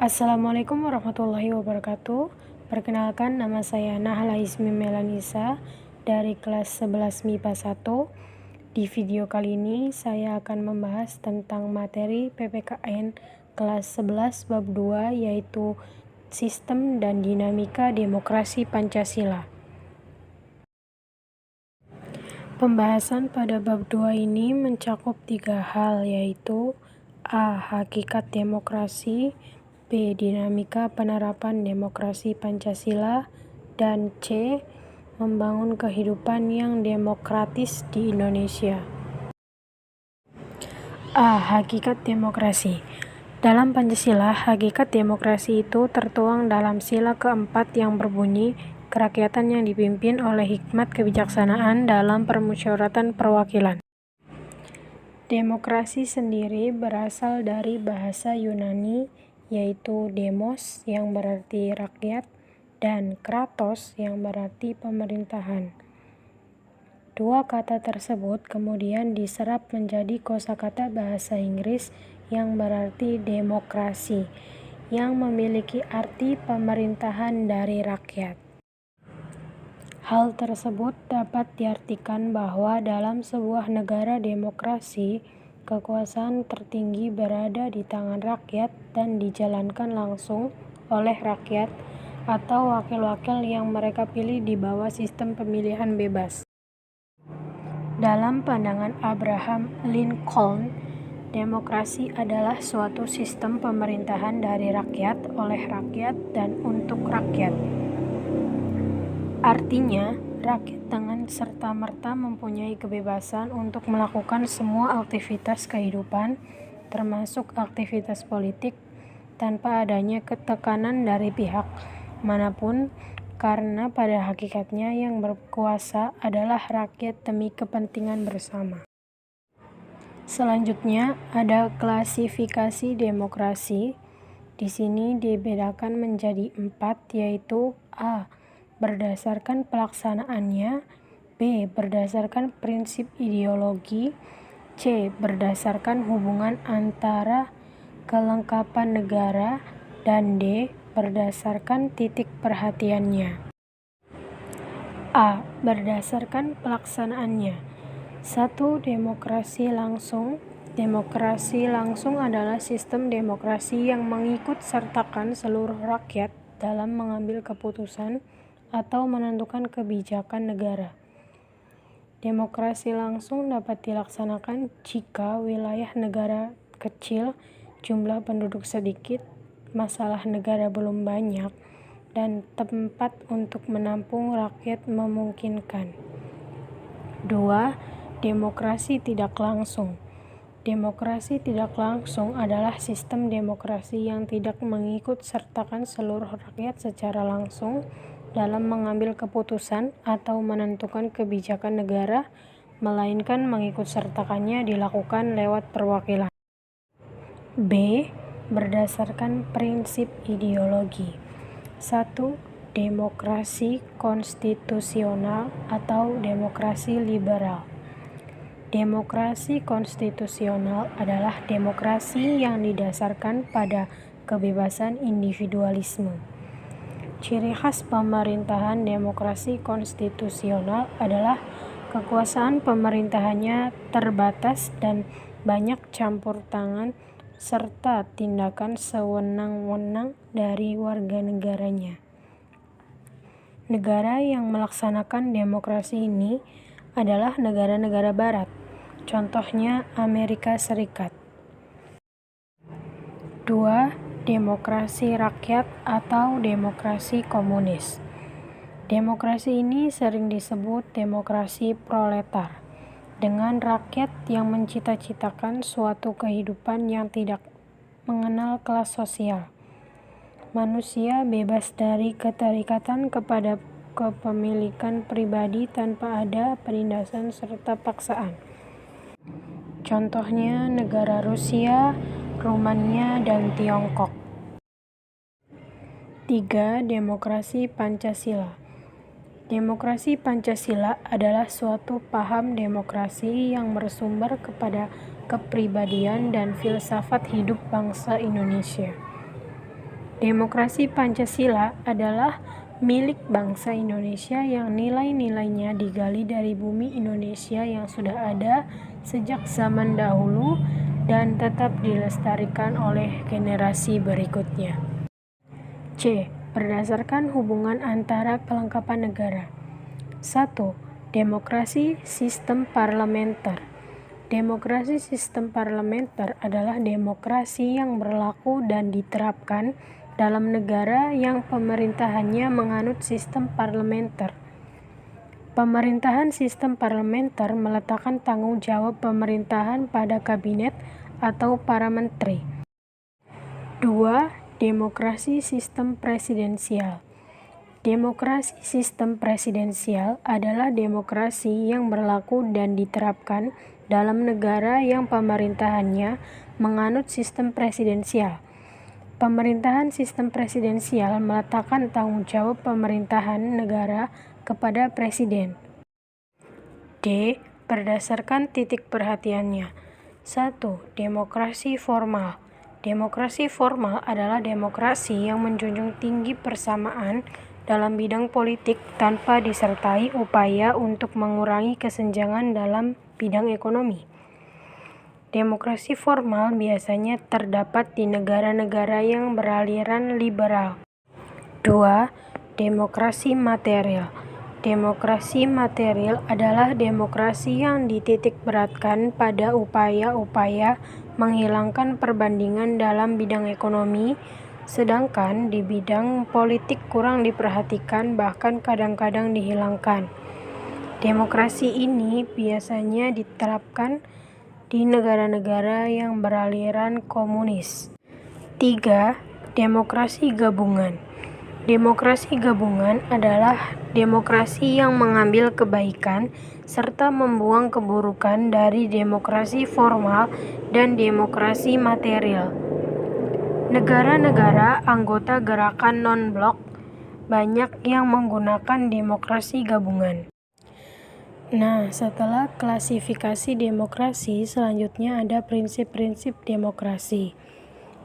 Assalamualaikum warahmatullahi wabarakatuh. Perkenalkan, nama saya Nahala Ismi Melanisa dari kelas 11 MIPA 1. Di video kali ini saya akan membahas tentang materi PPKN kelas 11 bab 2, yaitu Sistem dan Dinamika Demokrasi Pancasila. Pembahasan pada bab 2 ini mencakup 3 hal, yaitu A. Hakikat demokrasi, B. Dinamika penerapan demokrasi Pancasila, dan C. Membangun kehidupan yang demokratis di Indonesia. A. Hakikat demokrasi. Dalam Pancasila, hakikat demokrasi itu tertuang dalam sila keempat yang berbunyi, kerakyatan yang dipimpin oleh hikmat kebijaksanaan dalam permusyawaratan perwakilan. Demokrasi sendiri berasal dari bahasa Yunani, yaitu demos yang berarti rakyat dan kratos yang berarti pemerintahan. Dua kata tersebut kemudian diserap menjadi kosakata bahasa Inggris yang berarti demokrasi, yang memiliki arti pemerintahan dari rakyat. Hal tersebut dapat diartikan bahwa dalam sebuah negara demokrasi, kekuasaan tertinggi berada di tangan rakyat dan dijalankan langsung oleh rakyat atau wakil-wakil yang mereka pilih di bawah sistem pemilihan bebas. Dalam pandangan Abraham Lincoln, demokrasi adalah suatu sistem pemerintahan dari rakyat, oleh rakyat, dan untuk rakyat. Artinya, rakyat dengan serta-merta mempunyai kebebasan untuk melakukan semua aktivitas kehidupan, termasuk aktivitas politik, tanpa adanya ketekanan dari pihak manapun, karena pada hakikatnya yang berkuasa adalah rakyat demi kepentingan bersama. Selanjutnya, ada klasifikasi demokrasi. Di sini dibedakan menjadi 4, yaitu A. Berdasarkan pelaksanaannya, B. Berdasarkan prinsip ideologi, C. Berdasarkan hubungan antara kelengkapan negara, dan D. Berdasarkan titik perhatiannya. A. Berdasarkan pelaksanaannya. 1. Demokrasi langsung. Demokrasi langsung adalah sistem demokrasi yang mengikut sertakan seluruh rakyat dalam mengambil keputusan atau menentukan kebijakan negara. Demokrasi langsung dapat dilaksanakan jika wilayah negara kecil, jumlah penduduk sedikit, masalah negara belum banyak, dan tempat untuk menampung rakyat memungkinkan. 2. Demokrasi tidak langsung. Demokrasi tidak langsung adalah sistem demokrasi yang tidak mengikut sertakan seluruh rakyat secara langsung dalam mengambil keputusan atau menentukan kebijakan negara, melainkan mengikut sertakannya dilakukan lewat perwakilan. B. Berdasarkan prinsip ideologi. 1. Demokrasi konstitusional atau demokrasi liberal. Demokrasi konstitusional adalah demokrasi yang didasarkan pada kebebasan individualisme. Ciri khas pemerintahan demokrasi konstitusional adalah kekuasaan pemerintahannya terbatas dan banyak campur tangan serta tindakan sewenang-wenang dari warga negaranya. Negara yang melaksanakan demokrasi ini adalah negara-negara barat, contohnya Amerika Serikat. 2. Demokrasi rakyat atau demokrasi komunis. Demokrasi ini sering disebut demokrasi proletar, dengan rakyat yang mencita-citakan suatu kehidupan yang tidak mengenal kelas sosial. Manusia bebas dari keterikatan kepada kepemilikan pribadi tanpa ada penindasan serta paksaan. Contohnya negara Rusia, Rumania, dan Tiongkok. 3. Demokrasi Pancasila. Demokrasi Pancasila adalah suatu paham demokrasi yang bersumber kepada kepribadian dan filsafat hidup bangsa Indonesia. Demokrasi Pancasila adalah milik bangsa Indonesia yang nilai-nilainya digali dari bumi Indonesia yang sudah ada sejak zaman dahulu dan tetap dilestarikan oleh generasi berikutnya. C. Berdasarkan hubungan antara kelengkapan negara. 1. Demokrasi sistem parlementer. Demokrasi sistem parlementer adalah demokrasi yang berlaku dan diterapkan dalam negara yang pemerintahannya menganut sistem parlementer. Pemerintahan sistem parlementer meletakkan tanggung jawab pemerintahan pada kabinet atau para menteri. 2. Demokrasi sistem presidensial. Demokrasi sistem presidensial adalah demokrasi yang berlaku dan diterapkan dalam negara yang pemerintahannya menganut sistem presidensial. Pemerintahan sistem presidensial meletakkan tanggung jawab pemerintahan negara kepada presiden. D. Berdasarkan titik perhatiannya. 1. Demokrasi formal. Demokrasi formal adalah demokrasi yang menjunjung tinggi persamaan dalam bidang politik tanpa disertai upaya untuk mengurangi kesenjangan dalam bidang ekonomi. Demokrasi formal biasanya terdapat di negara-negara yang beraliran liberal. 2. Demokrasi material. Demokrasi material adalah demokrasi yang dititikberatkan pada upaya-upaya menghilangkan perbandingan dalam bidang ekonomi, sedangkan di bidang politik kurang diperhatikan bahkan kadang-kadang dihilangkan. Demokrasi ini biasanya diterapkan di negara-negara yang beraliran komunis. 3. Demokrasi gabungan. Demokrasi gabungan adalah demokrasi yang mengambil kebaikan serta membuang keburukan dari demokrasi formal dan demokrasi material. Negara-negara anggota gerakan non-blok banyak yang menggunakan demokrasi gabungan. Nah, setelah klasifikasi demokrasi, selanjutnya ada prinsip-prinsip demokrasi.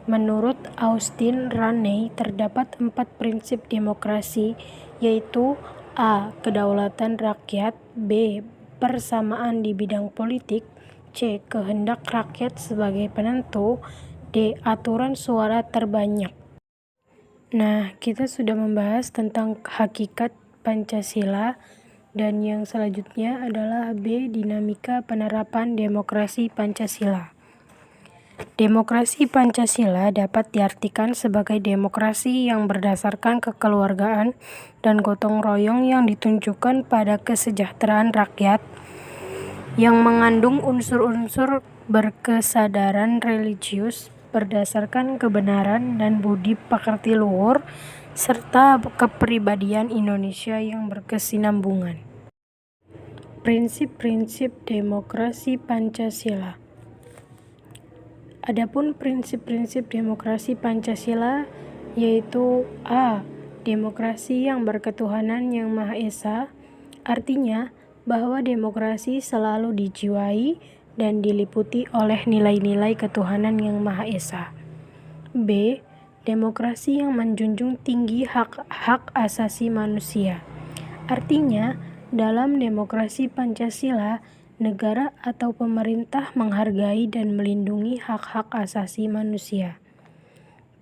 Menurut Austin Ranney, terdapat 4 prinsip demokrasi, yaitu A. Kedaulatan rakyat, B. Persamaan di bidang politik, C. Kehendak rakyat sebagai penentu, D. Aturan suara terbanyak. Nah, kita sudah membahas tentang hakikat Pancasila, dan yang selanjutnya adalah B. Dinamika penerapan demokrasi Pancasila. Demokrasi Pancasila dapat diartikan sebagai demokrasi yang berdasarkan kekeluargaan dan gotong royong yang ditunjukkan pada kesejahteraan rakyat, yang mengandung unsur-unsur berkesadaran religius berdasarkan kebenaran dan budi pekerti luhur, serta kepribadian Indonesia yang berkesinambungan. Prinsip-prinsip demokrasi Pancasila. Adapun prinsip-prinsip demokrasi Pancasila yaitu A. Demokrasi yang berketuhanan yang Maha Esa, artinya bahwa demokrasi selalu dijiwai dan diliputi oleh nilai-nilai ketuhanan yang Maha Esa. B. Demokrasi yang menjunjung tinggi hak-hak asasi manusia, artinya dalam demokrasi Pancasila, negara atau pemerintah menghargai dan melindungi hak-hak asasi manusia.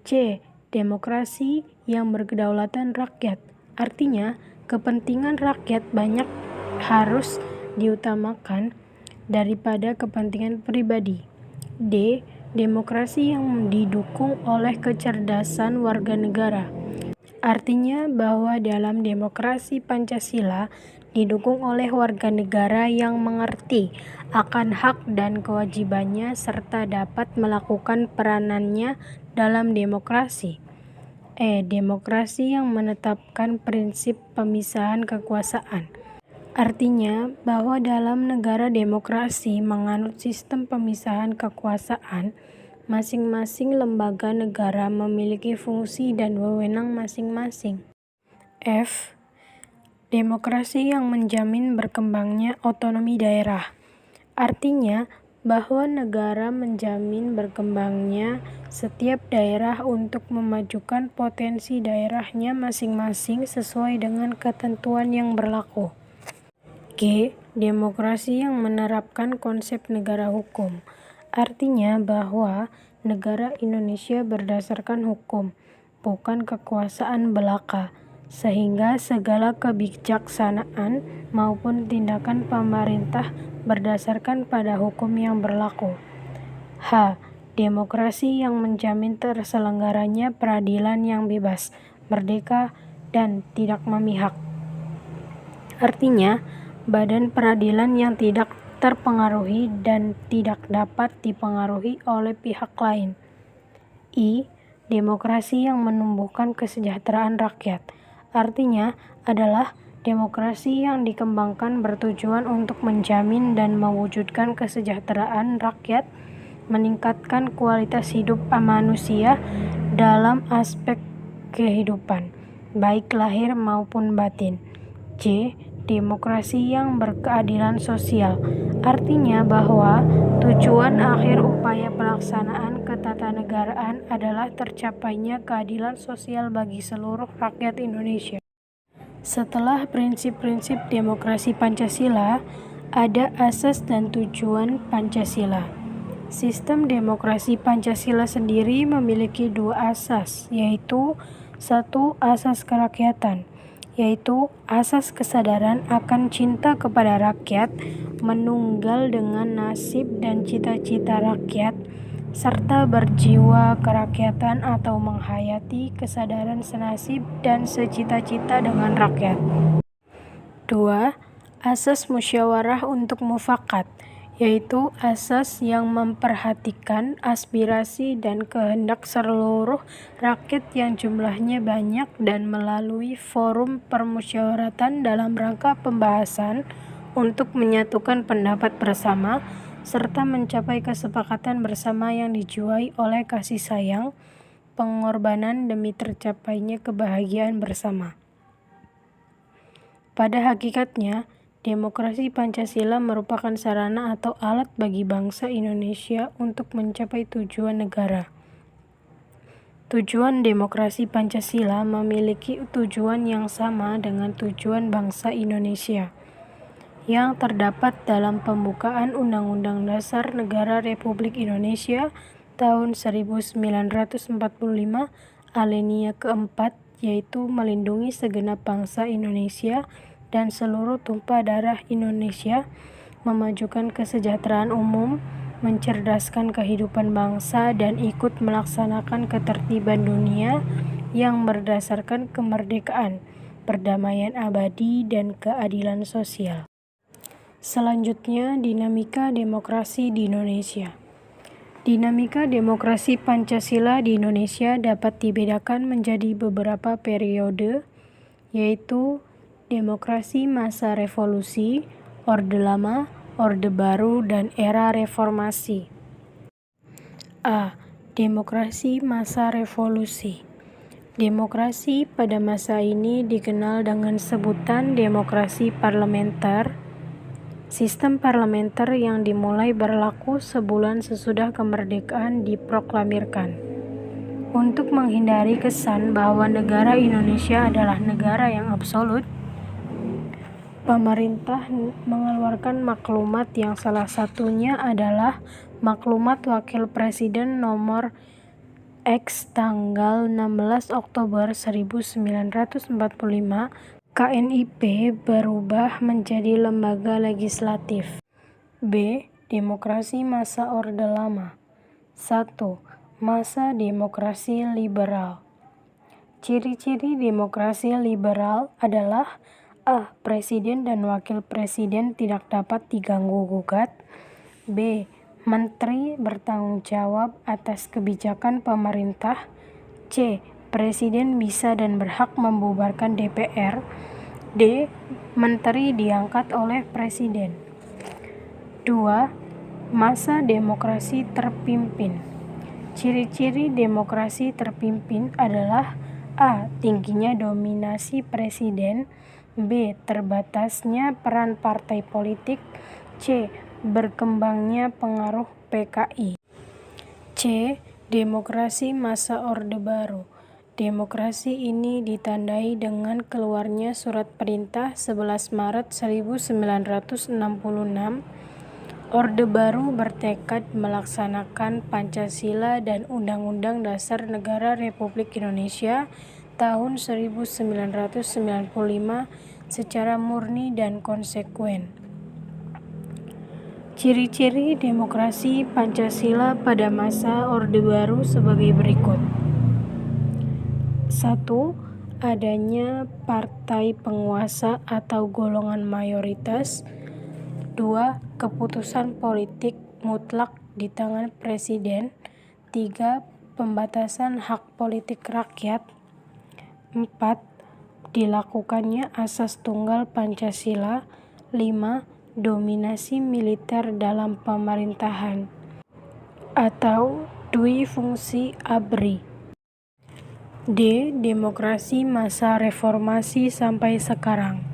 C. Demokrasi yang berkedaulatan rakyat, artinya kepentingan rakyat banyak harus diutamakan daripada kepentingan pribadi. D. Demokrasi yang didukung oleh kecerdasan warga negara, artinya bahwa dalam demokrasi Pancasila didukung oleh warga negara yang mengerti akan hak dan kewajibannya serta dapat melakukan peranannya dalam demokrasi. E. Demokrasi yang menetapkan prinsip pemisahan kekuasaan, artinya bahwa dalam negara demokrasi menganut sistem pemisahan kekuasaan, masing-masing lembaga negara memiliki fungsi dan wewenang masing-masing. F. Demokrasi yang menjamin berkembangnya otonomi daerah, artinya bahwa negara menjamin berkembangnya setiap daerah untuk memajukan potensi daerahnya masing-masing sesuai dengan ketentuan yang berlaku. G. Demokrasi yang menerapkan konsep negara hukum. Artinya bahwa negara Indonesia berdasarkan hukum, bukan kekuasaan belaka, sehingga segala kebijaksanaan maupun tindakan pemerintah berdasarkan pada hukum yang berlaku. H. Demokrasi yang menjamin terselenggaranya peradilan yang bebas, merdeka, dan tidak memihak. Artinya, badan peradilan yang tidak terpengaruhi dan tidak dapat dipengaruhi oleh pihak lain. I. Demokrasi yang menumbuhkan kesejahteraan rakyat. Artinya adalah demokrasi yang dikembangkan bertujuan untuk menjamin dan mewujudkan kesejahteraan rakyat, meningkatkan kualitas hidup manusia dalam aspek kehidupan, baik lahir maupun batin. J. Demokrasi yang berkeadilan sosial. Artinya bahwa tujuan akhir upaya pelaksanaan ketatanegaraan adalah tercapainya keadilan sosial bagi seluruh rakyat Indonesia. Setelah prinsip-prinsip demokrasi Pancasila, ada asas dan tujuan Pancasila. Sistem demokrasi Pancasila sendiri memiliki dua asas, yaitu satu, asas kerakyatan, yaitu asas kesadaran akan cinta kepada rakyat, menunggal dengan nasib dan cita-cita rakyat, serta berjiwa kerakyatan atau menghayati kesadaran senasib dan secita-cita dengan rakyat. 2. Asas musyawarah untuk mufakat, yaitu asas yang memperhatikan aspirasi dan kehendak seluruh rakyat yang jumlahnya banyak dan melalui forum permusyawaratan dalam rangka pembahasan untuk menyatukan pendapat bersama serta mencapai kesepakatan bersama yang dijiwai oleh kasih sayang, pengorbanan demi tercapainya kebahagiaan bersama. Pada hakikatnya, demokrasi Pancasila merupakan sarana atau alat bagi bangsa Indonesia untuk mencapai tujuan negara. Tujuan demokrasi Pancasila memiliki tujuan yang sama dengan tujuan bangsa Indonesia, yang terdapat dalam pembukaan Undang-Undang Dasar Negara Republik Indonesia tahun 1945 alinea keempat, yaitu melindungi segenap bangsa Indonesia dan seluruh tumpah darah Indonesia, memajukan kesejahteraan umum, mencerdaskan kehidupan bangsa, dan ikut melaksanakan ketertiban dunia yang berdasarkan kemerdekaan, perdamaian abadi, dan keadilan sosial. Selanjutnya, dinamika demokrasi di Indonesia. Dinamika demokrasi Pancasila di Indonesia dapat dibedakan menjadi beberapa periode, yaitu demokrasi masa revolusi, orde lama, orde baru, dan era reformasi. A. Demokrasi masa revolusi. Demokrasi pada masa ini dikenal dengan sebutan demokrasi parlementer. Sistem parlementer yang dimulai berlaku sebulan sesudah kemerdekaan diproklamirkan. Untuk menghindari kesan bahwa negara Indonesia adalah negara yang absolut, pemerintah mengeluarkan maklumat yang salah satunya adalah Maklumat Wakil Presiden nomor X tanggal 16 Oktober 1945, KNIP berubah menjadi lembaga legislatif. B. Demokrasi masa Orde Lama. 1. Masa demokrasi liberal. Ciri-ciri demokrasi liberal adalah A. Presiden dan wakil presiden tidak dapat diganggu-gugat. B. Menteri bertanggung jawab atas kebijakan pemerintah. C. Presiden bisa dan berhak membubarkan DPR. D. Menteri diangkat oleh presiden. 2. Masa demokrasi terpimpin. Ciri-ciri demokrasi terpimpin adalah A. Tingginya dominasi presiden. B. Terbatasnya peran partai politik. C. berkembangnya pengaruh PKI. C. Demokrasi masa Orde Baru. Demokrasi ini ditandai dengan keluarnya Surat Perintah 11 Maret 1966. Orde Baru bertekad melaksanakan Pancasila dan Undang-Undang Dasar Negara Republik Indonesia tahun 1945 secara murni dan konsekuen. Ciri-ciri demokrasi Pancasila pada masa Orde Baru sebagai berikut. 1. Adanya partai penguasa atau golongan mayoritas. 2. Keputusan politik mutlak di tangan presiden. 3. Pembatasan hak politik rakyat. 4. Dilakukannya asas tunggal Pancasila. 5. Dominasi militer dalam pemerintahan atau dui fungsi ABRI. D. Demokrasi masa reformasi sampai sekarang.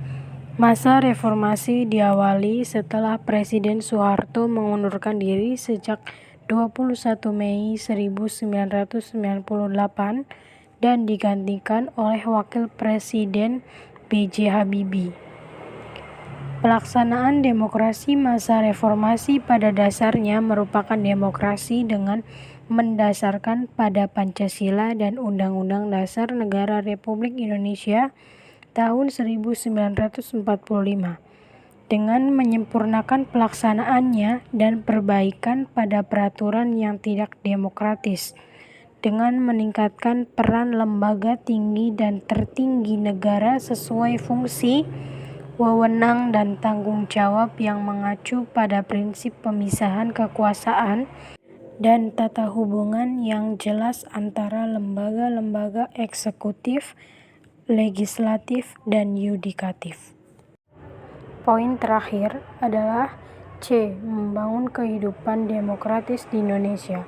Masa reformasi diawali setelah Presiden Soeharto mengundurkan diri sejak 21 Mei 1998 dan digantikan oleh Wakil Presiden B.J. Habibie. Pelaksanaan demokrasi masa reformasi pada dasarnya merupakan demokrasi dengan mendasarkan pada Pancasila dan Undang-Undang Dasar Negara Republik Indonesia tahun 1945 dengan menyempurnakan pelaksanaannya dan perbaikan pada peraturan yang tidak demokratis dengan meningkatkan peran lembaga tinggi dan tertinggi negara sesuai fungsi, wewenang dan tanggung jawab yang mengacu pada prinsip pemisahan kekuasaan dan tata hubungan yang jelas antara lembaga-lembaga eksekutif, legislatif, dan yudikatif. Poin terakhir adalah C. Membangun kehidupan demokratis di Indonesia.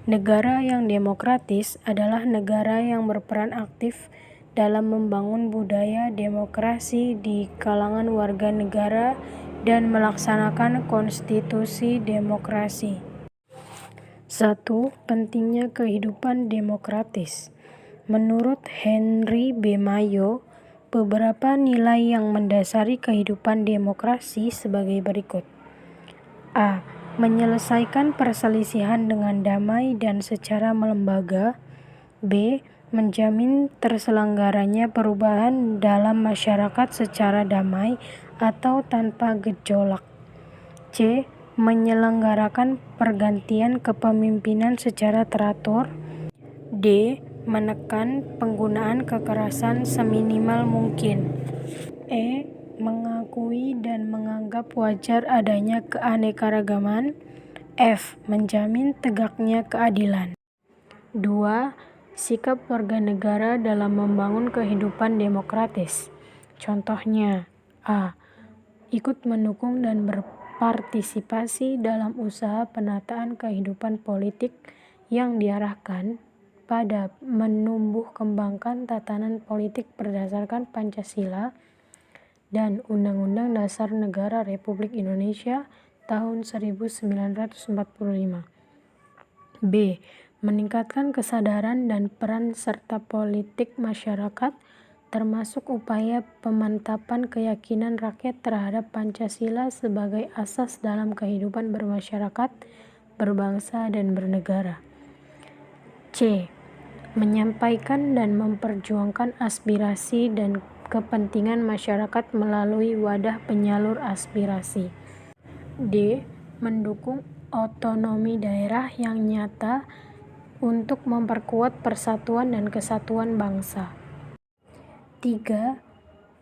Negara yang demokratis adalah negara yang berperan aktif dalam membangun budaya demokrasi di kalangan warga negara dan melaksanakan konstitusi demokrasi. 1. Pentingnya kehidupan demokratis. Menurut Henry B. Mayo, beberapa nilai yang mendasari kehidupan demokrasi sebagai berikut. A. Menyelesaikan perselisihan dengan damai dan secara melembaga. B. Menjamin terselenggaranya perubahan dalam masyarakat secara damai atau tanpa gejolak. C. Menyelenggarakan pergantian kepemimpinan secara teratur. D. Menekan penggunaan kekerasan seminimal mungkin. E. Mengakui dan menganggap wajar adanya keanekaragaman. F. Menjamin tegaknya keadilan. 2. Sikap warga negara dalam membangun kehidupan demokratis. Contohnya, A. Ikut mendukung dan berpartisipasi dalam usaha penataan kehidupan politik yang diarahkan pada menumbuh kembangkan tatanan politik berdasarkan Pancasila dan Undang-Undang Dasar Negara Republik Indonesia tahun 1945. B. Meningkatkan kesadaran dan peran serta politik masyarakat, termasuk upaya pemantapan keyakinan rakyat terhadap Pancasila sebagai asas dalam kehidupan bermasyarakat, berbangsa, dan bernegara. C. Menyampaikan dan memperjuangkan aspirasi dan kepentingan masyarakat melalui wadah penyalur aspirasi. D. Mendukung otonomi daerah yang nyata untuk memperkuat persatuan dan kesatuan bangsa. 3.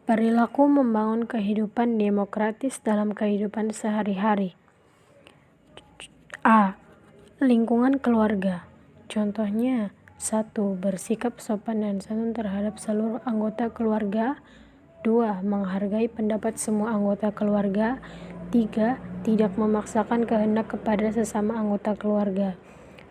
Perilaku membangun kehidupan demokratis dalam kehidupan sehari-hari. A. Lingkungan keluarga. Contohnya, 1. Bersikap sopan dan santun terhadap seluruh anggota keluarga. 2. Menghargai pendapat semua anggota keluarga. 3. Tidak memaksakan kehendak kepada sesama anggota keluarga.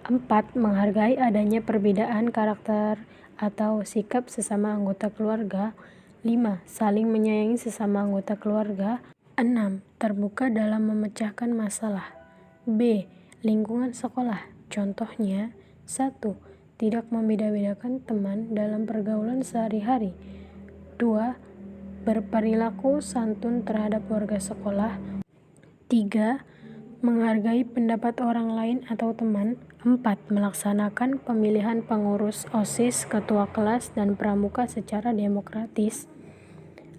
4. Menghargai adanya perbedaan karakter atau sikap sesama anggota keluarga. 5. Saling menyayangi sesama anggota keluarga. 6. Terbuka dalam memecahkan masalah. B. Lingkungan sekolah. Contohnya, 1. Tidak membeda-bedakan teman dalam pergaulan sehari-hari. 2. Berperilaku santun terhadap warga sekolah. 3. Menghargai pendapat orang lain atau teman. 4. Melaksanakan pemilihan pengurus OSIS, ketua kelas, dan pramuka secara demokratis.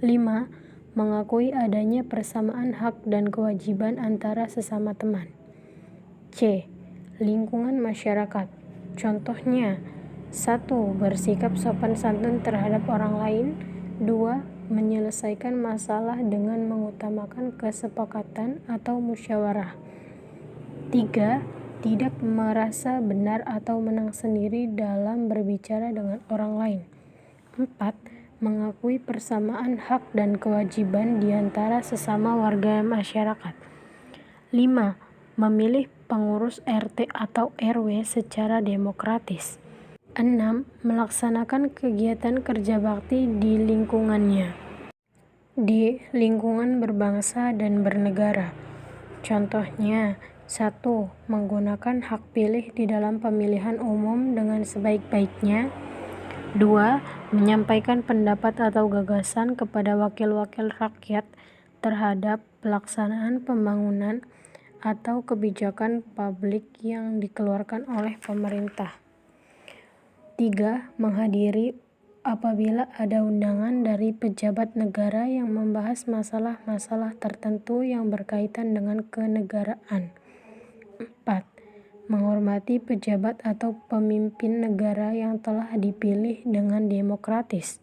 5. Mengakui adanya persamaan hak dan kewajiban antara sesama teman. C. Lingkungan masyarakat. Contohnya, 1. Bersikap sopan santun terhadap orang lain. 2. Menyelesaikan masalah dengan mengutamakan kesepakatan atau musyawarah. 3. Tidak merasa benar atau menang sendiri dalam berbicara dengan orang lain. 4. Mengakui persamaan hak dan kewajiban di antara sesama warga masyarakat. 5. Memilih pengurus RT atau RW secara demokratis. 6. Melaksanakan kegiatan kerja bakti di lingkungannya. D. Lingkungan berbangsa dan bernegara. Contohnya, 1. Menggunakan hak pilih di dalam pemilihan umum dengan sebaik-baiknya. 2. Menyampaikan pendapat atau gagasan kepada wakil-wakil rakyat terhadap pelaksanaan pembangunan atau kebijakan publik yang dikeluarkan oleh pemerintah. 3. Menghadiri apabila ada undangan dari pejabat negara yang membahas masalah-masalah tertentu yang berkaitan dengan kenegaraan. 4. Menghormati pejabat atau pemimpin negara yang telah dipilih dengan demokratis.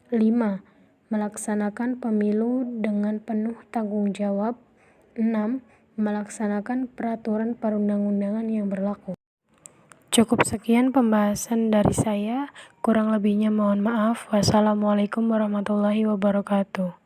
5. Melaksanakan pemilu dengan penuh tanggung jawab. 6. Melaksanakan peraturan perundang-undangan yang berlaku. Cukup sekian pembahasan dari saya, kurang lebihnya mohon maaf. Wassalamualaikum warahmatullahi wabarakatuh.